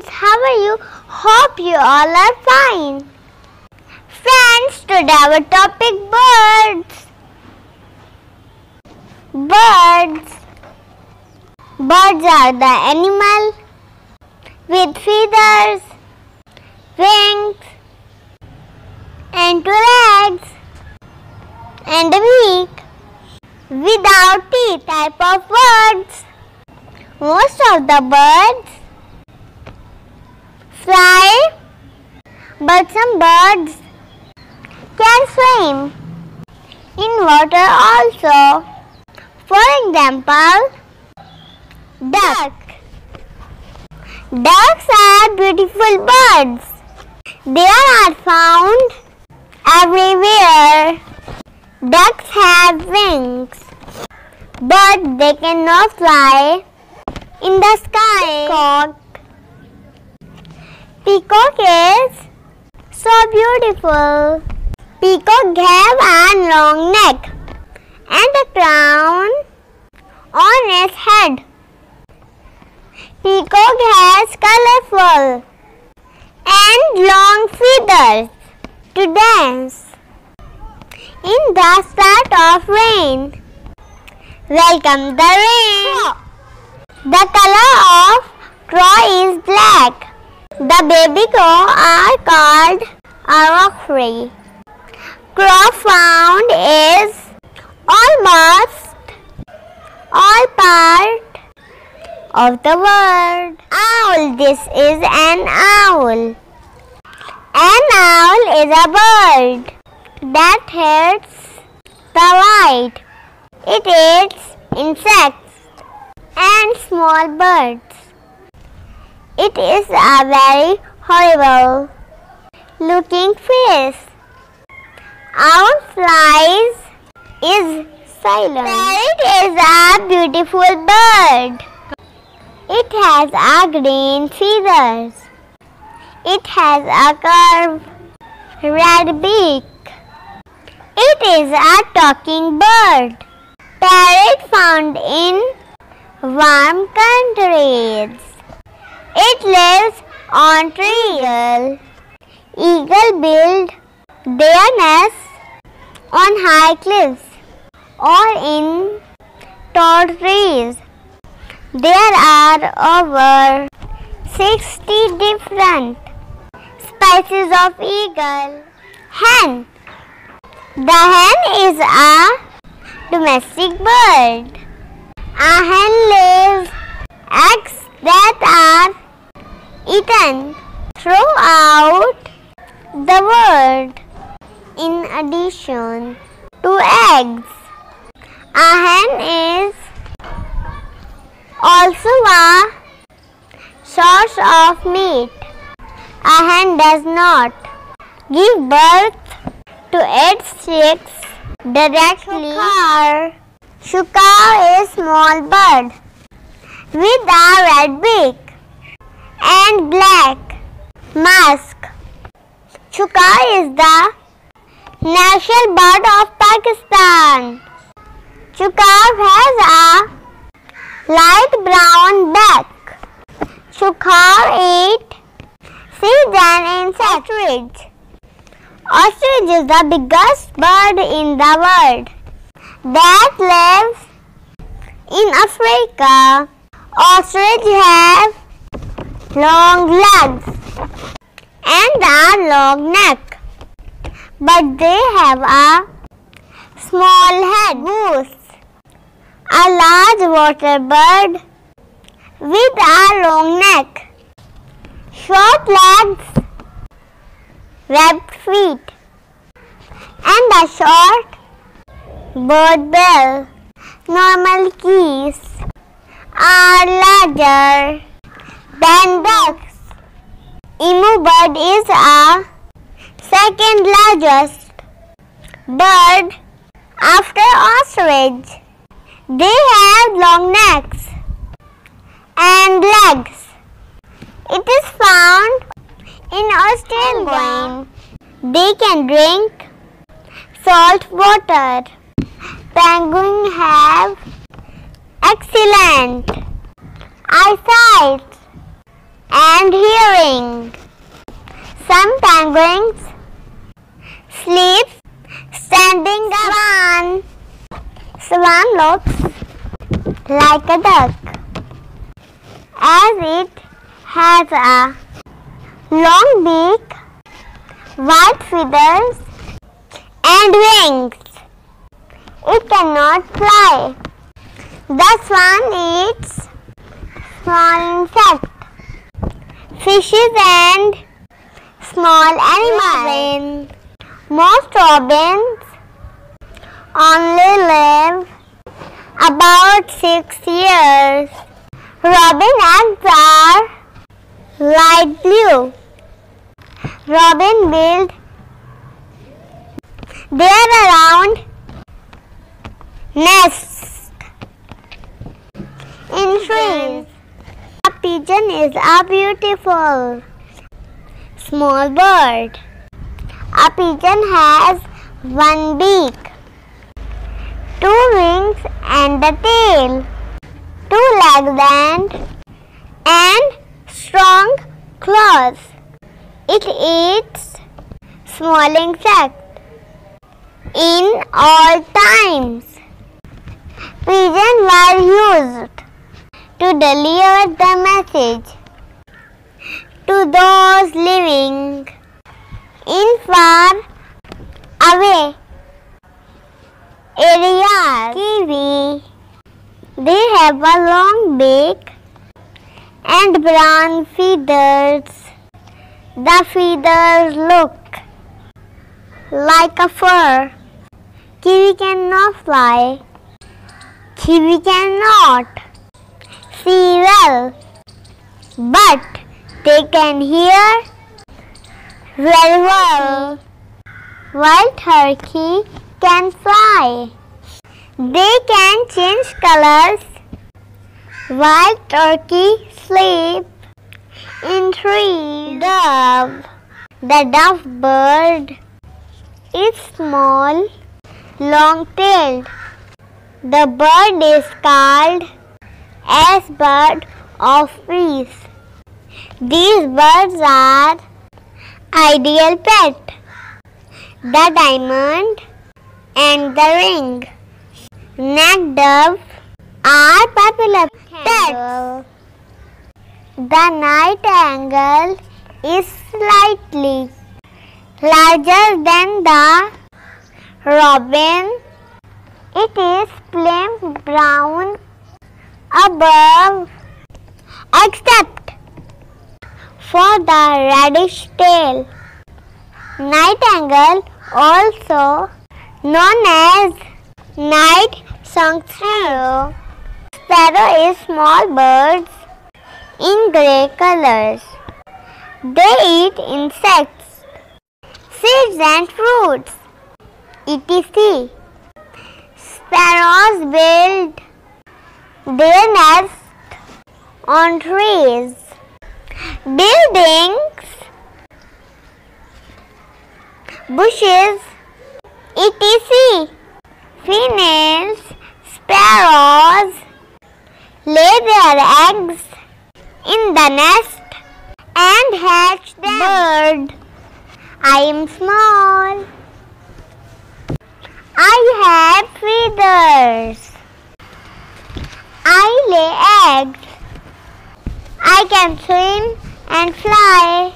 how are you? Hope you all are fine. Friends, today our topic birds. Birds. Birds are the animal with feathers, wings, and 2 legs, and a beak. Without teeth type of birds. Most of the birds fly, but some birds can swim in water also. For example, duck. Ducks are beautiful birds. They are found everywhere. Ducks have wings, but they cannot fly in the sky. Peacock is so beautiful. Peacock have a long neck and a crown on its head. Peacock has colorful and long feathers to dance in the start of rain. Welcome the rain. The color of crow is black. The baby crow are called ostrich. Crow sound is almost all part of the word. Owl. This is an owl. An owl is a bird that hates the light. It eats insects and small birds. It is a very horrible looking face. Owl flies is silent. Parrot is a beautiful bird. It has a green feathers. It has a curved red beak. It is a talking bird. Parrot found in warm countries. It lives on trees. Eagle build their nests on high cliffs or in tall trees. There are over 60 different species of eagle. Hen. The hen is a domestic bird. A hen lays eggs that are eaten throughout the world. In addition to eggs, a hen is also a source of meat. A hen does not give birth to its chicks directly. Shukar is a small bird with a red beak and black mask. Shukar is the national bird of Pakistan. Shukar has a light brown back. Shukar eat seeds and insects. Ostrich is the biggest bird in the world that lives in Africa. Ostrich have long legs and a long neck, but they have a small head. Goose, a large water bird with a long neck, short legs, webbed feet, and a short bird bill. Normal geese are larger than ducks. Emu bird is a second largest bird after ostrich. They have long necks and legs. It is found in Australia. They can drink salt water. Penguins have excellent eyesight and hearing. Some penguins sleep standing up. Swan looks like a duck, as it has a long beak, white feathers and wings. It cannot fly. The swan eats small insects, fishes and small animals. Most robins only live about 6 years. Robin eggs are light blue. Robin build their round nests in trees. A pigeon is a beautiful small bird. A pigeon has one beak, two wings and a tail, two legs and strong claws. It eats small insects. In all times, pigeons were used to deliver the message to those living in far away areas. Kiwi, they have a long beak and brown feathers. The feathers look like a fur. Kiwi cannot fly. Kiwi cannot see well, but they can hear very well. While turkey can fly, they can change colors. While turkey sleep in trees. Dove, the dove bird is small, long-tailed. The bird is called as bird of peace. These birds are ideal pet. The diamond and the ring neck dove are popular pets. The nightingale is slightly larger than the robin. It is plain brown above except for the reddish tail. Nightingale, also known as night-song sparrow. Sparrow is small birds in grey colors. They eat insects, seeds and fruits, etc. Sparrows build their nests on trees, buildings, bushes, etc. Female sparrows lay their eggs in the nest and hatch them. Bird, I am small. I have feathers. I lay eggs. I can swim and fly.